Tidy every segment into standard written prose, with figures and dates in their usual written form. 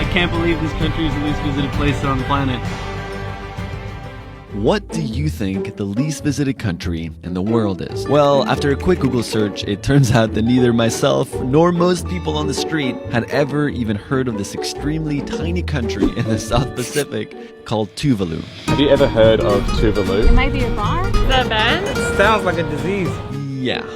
can't believe this country is the least visited place on the planet. What do you think the least visited country in the world is? Well, after a quick Google search, it turns out that neither myself nor most people on the street had ever even heard of this extremely tiny country in the South Pacific called Tuvalu. Have you ever heard of Tuvalu? It might be a bar. The band? Sounds like a disease. Yeah.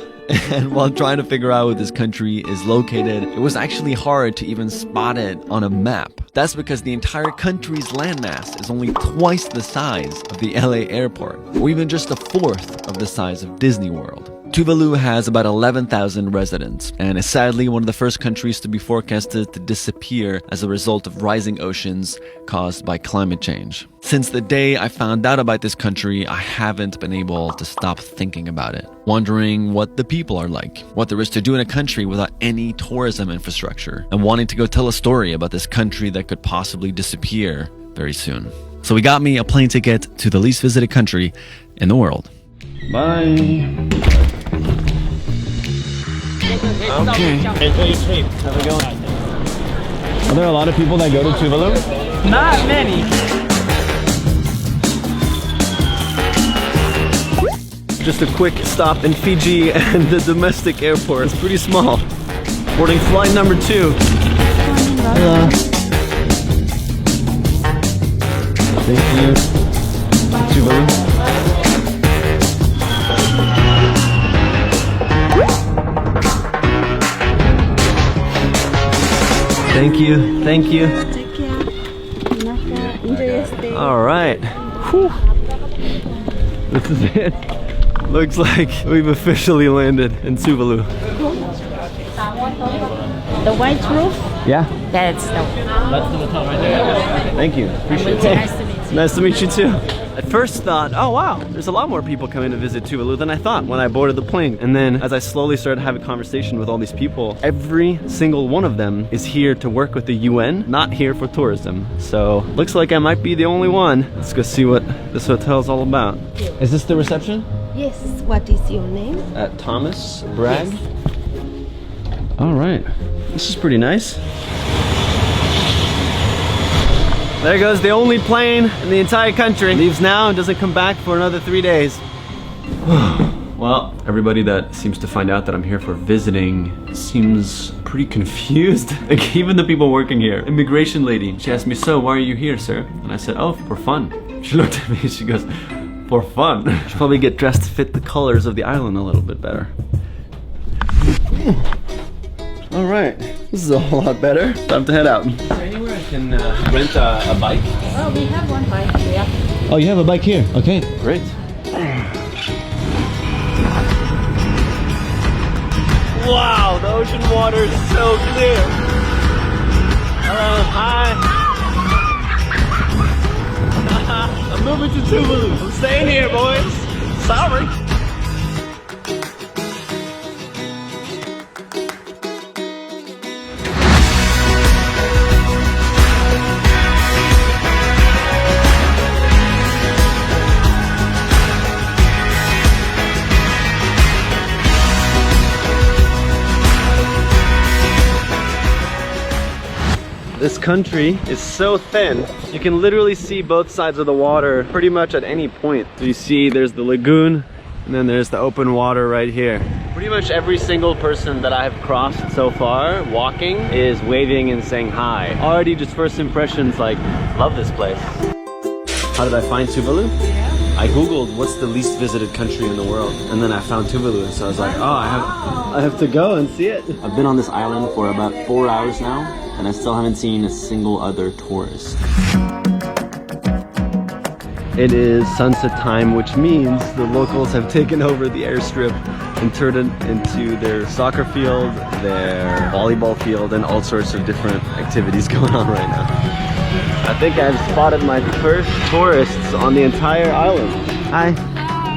And while trying to figure out where this country is located, it was actually hard to even spot it on a map. That's because the entire country's landmass is only twice the size of the LA airport, or even just a fourth of the size of Disney World. Tuvalu has about 11,000 residents and is sadly one of the first countries to be forecasted to disappear as a result of rising oceans caused by climate change. Since the day I found out about this country, I haven't been able to stop thinking about it, wondering what the people are like, what there is to do in a country without any tourism infrastructure, and wanting to go tell a story about this country that could possibly disappear very soon. So we got me a plane ticket to the least visited country in the world. Bye. Okay. Enjoy your sleep. How's it going? Are there a lot of people that go to Tuvalu? Not many. Just a quick stop in Fiji and the domestic airport. It's pretty small. Boarding flight number 2. Hello. Thank you. Tuvalu. Thank you, thank you. Take care. Enjoy your stay. All right. Whew. This is it. Looks like we've officially landed in Tuvalu. The white roof? Yeah. That's the That's right there. Thank you. Appreciate it. Nice to meet you. Nice to meet you too. At first thought, oh wow, there's a lot more people coming to visit Tuvalu than I thought when I boarded the plane. And then as I slowly started having a conversation with all these people, every single one of them is here to work with the UN, not here for tourism. So looks like I might be the only one. Let's go see what this hotel's all about. Is this the reception? Yes, what is your name? Thomas Bragg. Yes. All right, this is pretty nice. There goes the only plane in the entire country. Leaves now and doesn't come back for another 3 days. Well, everybody that seems to find out that I'm here for visiting seems pretty confused. Like even the people working here. Immigration lady, she asked me, so why are you here, sir? And I said, oh, for fun. She looked at me and she goes, for fun? Should probably get dressed to fit the colors of the island a little bit better. All right, this is a whole lot better. Time to head out. Is there anywhere I can rent a bike? Oh, we have one bike here. Oh, you have a bike here? Okay, great. Wow, the ocean water is so clear. Hello, hi. I'm moving to Tuvalu. I'm staying here, boys. Sorry. This country is so thin, you can literally see both sides of the water pretty much at any point. So you see there's the lagoon, and then there's the open water right here. Pretty much every single person that I have crossed so far, walking, is waving and saying hi. Already just first impressions, like, love this place. How did I find Tuvalu? I googled what's the least visited country in the world, and then I found Tuvalu, so I was like, oh, I have to go and see it. I've been on this island for about 4 hours now, and I still haven't seen a single other tourist. It is sunset time, which means the locals have taken over the airstrip and turned it into their soccer field, their volleyball field, and all sorts of different activities going on right now. I think I've spotted my first tourists on the entire island. Hi,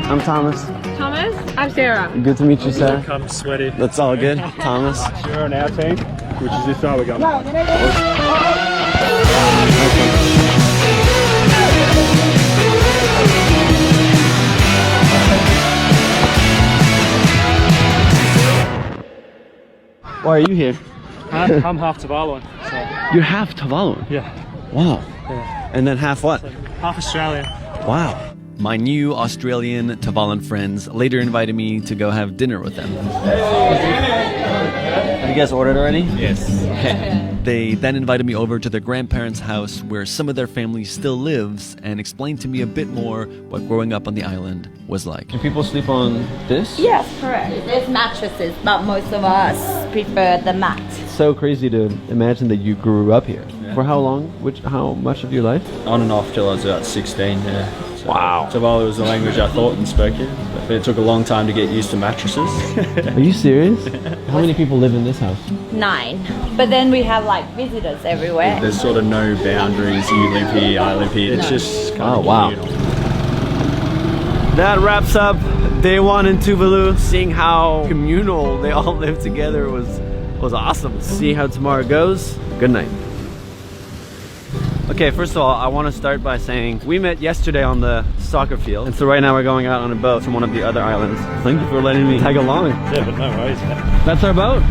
I'm Thomas. Thomas? I'm Sarah. Good to meet you, sir. Come sweaty. That's all good, Thomas. You're on our team, which is this side we got. Why are you here? I'm half Tuvalu, so You're half Tuvalu. yeah. Wow. Yeah. And then half what? Half Australian. Wow. My new Australian Tuvalu friends later invited me to go have dinner with them. Have you guys ordered already? Yes. Okay. They then invited me over to their grandparents' house where some of their family still lives and explained to me a bit more what growing up on the island was like. Can people sleep on this? Yes, correct. There's mattresses, but most of us prefer the mat. It's so crazy to imagine that you grew up here. For how long? How much of your life? On and off till I was about 16, yeah. So Wow. Tuvalu was the language I thought and spoke it, but it took a long time to get used to mattresses. Are you serious? How many people live in this house? 9. But then we have like visitors everywhere. There's sort of no boundaries, you live here, I live here, it's just kind of wow. communal. That wraps up day 1 in Tuvalu. Seeing how communal they all live together was awesome. See how tomorrow goes. Good night. Okay, first of all, I want to start by saying we met yesterday on the soccer field, and so right now we're going out on a boat from one of the other islands. Thank you for letting me tag along. Yeah, but no worries, man. That's our boat.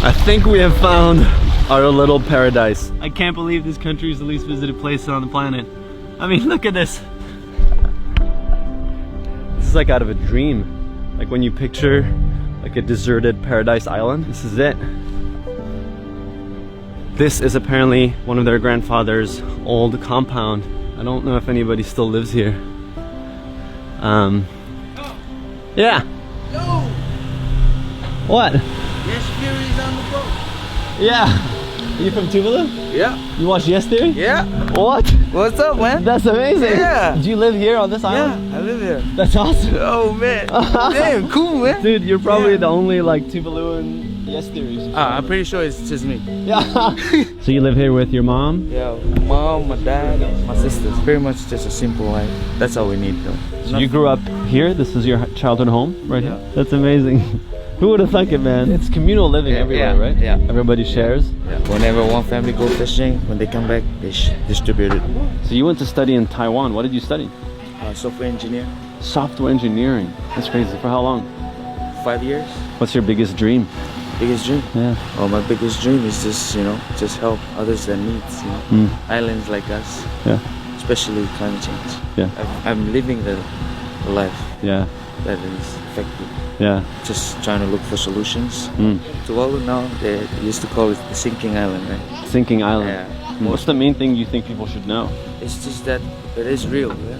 I think we have found our little paradise. I can't believe this country is the least visited place on the planet. I mean, look at this. This is like out of a dream. Like when you picture like a deserted paradise island, this is it. This is apparently one of their grandfather's old compound. I don't know if anybody still lives here. Yeah. What? Yes, Fury's on the boat. Yeah. Are you from Tuvalu? Yeah. You watch Yes Theory? Yeah. What? What's up, man? That's amazing. Yeah. Do you live here on this island? Yeah, I live here. That's awesome. Oh, man. Damn, cool, man. Dude, you're probably Yeah. the only like Tuvaluan Yes Theory. I'm pretty sure it's just me. Yeah. So you live here with your mom? Yeah, mom, my dad, my sisters. Pretty much just a simple life. That's all we need, though. So you grew up here? This is your childhood home right here? That's amazing. Who would have thunk it, man? It's communal living everywhere, right? Yeah. Everybody shares. Yeah. Whenever one family go fishing, when they come back, they distribute it. So you went to study in Taiwan. What did you study? Software engineer. Software engineering. That's crazy. For how long? 5 years. What's your biggest dream? Biggest dream? Yeah. Oh, my biggest dream is just, just help others that needs, Islands like us. Yeah. Especially climate change. Yeah. I'm living the life Yeah. that is affected. Yeah. Just trying to look for solutions. Mm. Tuvalu now, they used to call it the sinking island, right? Sinking island. Yeah. What's the main thing you think people should know? It's just that it is real, yeah?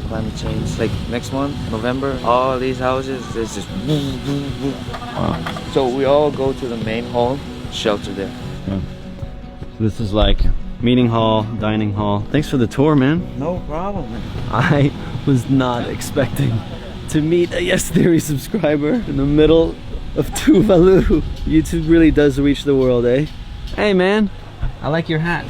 Climate change. Like next month, November, all these houses, there's just boom, boom, boom. Wow. So we all go to the main hall, shelter there. Yeah. So this is like meeting hall, dining hall. Thanks for the tour, man. No problem, man. I was not expecting to meet a Yes Theory subscriber in the middle of Tuvalu. YouTube really does reach the world, eh? Hey, man. I like your hat.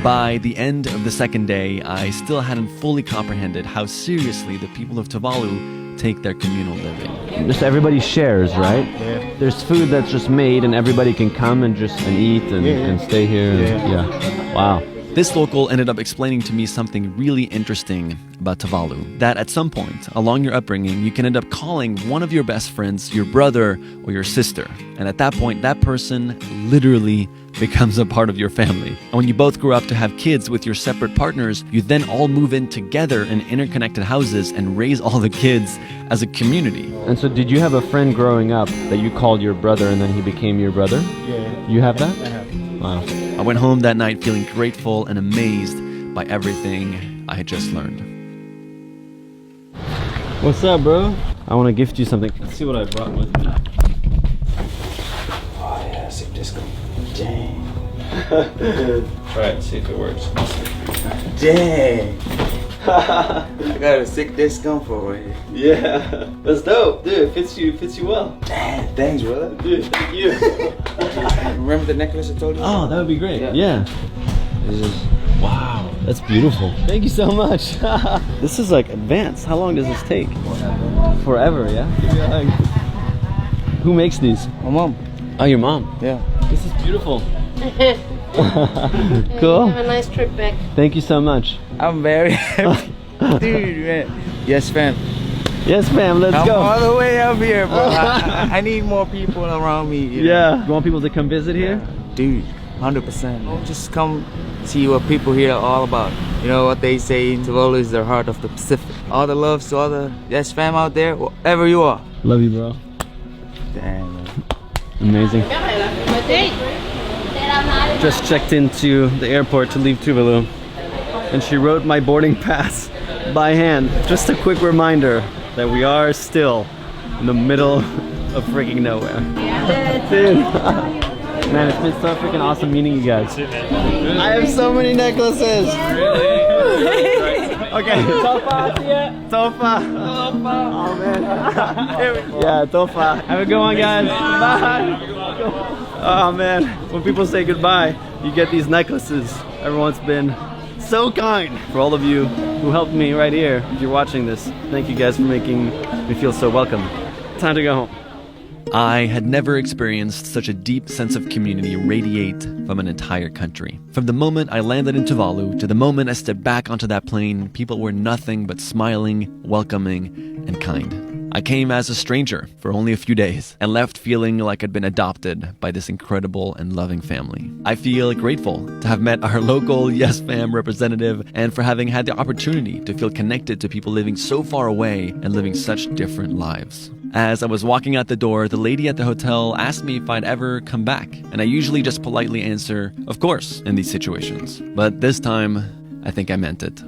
By the end of the second day, I still hadn't fully comprehended how seriously the people of Tuvalu take their communal living. Just everybody shares, right? Yeah. There's food that's just made and everybody can come and eat and stay here. Yeah. Yeah. Wow. This local ended up explaining to me something really interesting about Tuvalu. That at some point along your upbringing, you can end up calling one of your best friends your brother or your sister. And at that point, that person literally becomes a part of your family. And when you both grow up to have kids with your separate partners, you then all move in together in interconnected houses and raise all the kids as a community. And so did you have a friend growing up that you called your brother and then he became your brother? Yeah. You have that? I have. Wow. I went home that night feeling grateful and amazed by everything I had just learned. What's up, bro? I want to gift you something. Let's see what I brought with me. Oh yeah, sick disco. Dang. Try it, see if it works. Dang. I got a sick disco for you. Yeah, that's dope, dude. It fits you well. Dang, thanks, brother. Dude, thank you. Remember the necklace I told you? Oh, that would be great. Yeah. This is Wow, that's beautiful. Thank you so much. This is like advanced. How long does this take? Forever, yeah? Give me a hug. Who makes these? my mom. Oh, your mom. Yeah. This is beautiful. Cool. Have a nice trip back. Thank you so much. I'm very happy. Dude, man. Yes, fam. Yes, ma'am. Let's I'm go. all the way up here, bro. I need more people around me. You know? Yeah. You want people to come visit here? Dude, 100%. Just come see what people here are all about. You know what they say, Tuvalu is the heart of the Pacific. All the love to all the Yes fam out there, wherever you are. Love you, bro. Damn, man. Amazing. Just checked into the airport to leave Tuvalu, and she wrote my boarding pass by hand. Just a quick reminder that we are still in the middle of freaking nowhere. Dude. Man, it's been so freaking awesome meeting you guys. I have so many necklaces. Okay. Tofa, see ya. Tofa. Oh man. Yeah, Tofa. Have a good one, guys. Bye. Oh man, when people say goodbye, you get these necklaces. Everyone's been so kind. For all of you who helped me right here, if you're watching this, thank you guys for making me feel so welcome. Time to go home. I had never experienced such a deep sense of community radiate from an entire country. From the moment I landed in Tuvalu to the moment I stepped back onto that plane, people were nothing but smiling, welcoming, and kind. I came as a stranger for only a few days and left feeling like I'd been adopted by this incredible and loving family. I feel grateful to have met our local Yes Fam representative and for having had the opportunity to feel connected to people living so far away and living such different lives. As I was walking out the door, the lady at the hotel asked me if I'd ever come back, and I usually just politely answer, of course, in these situations. But this time, I think I meant it.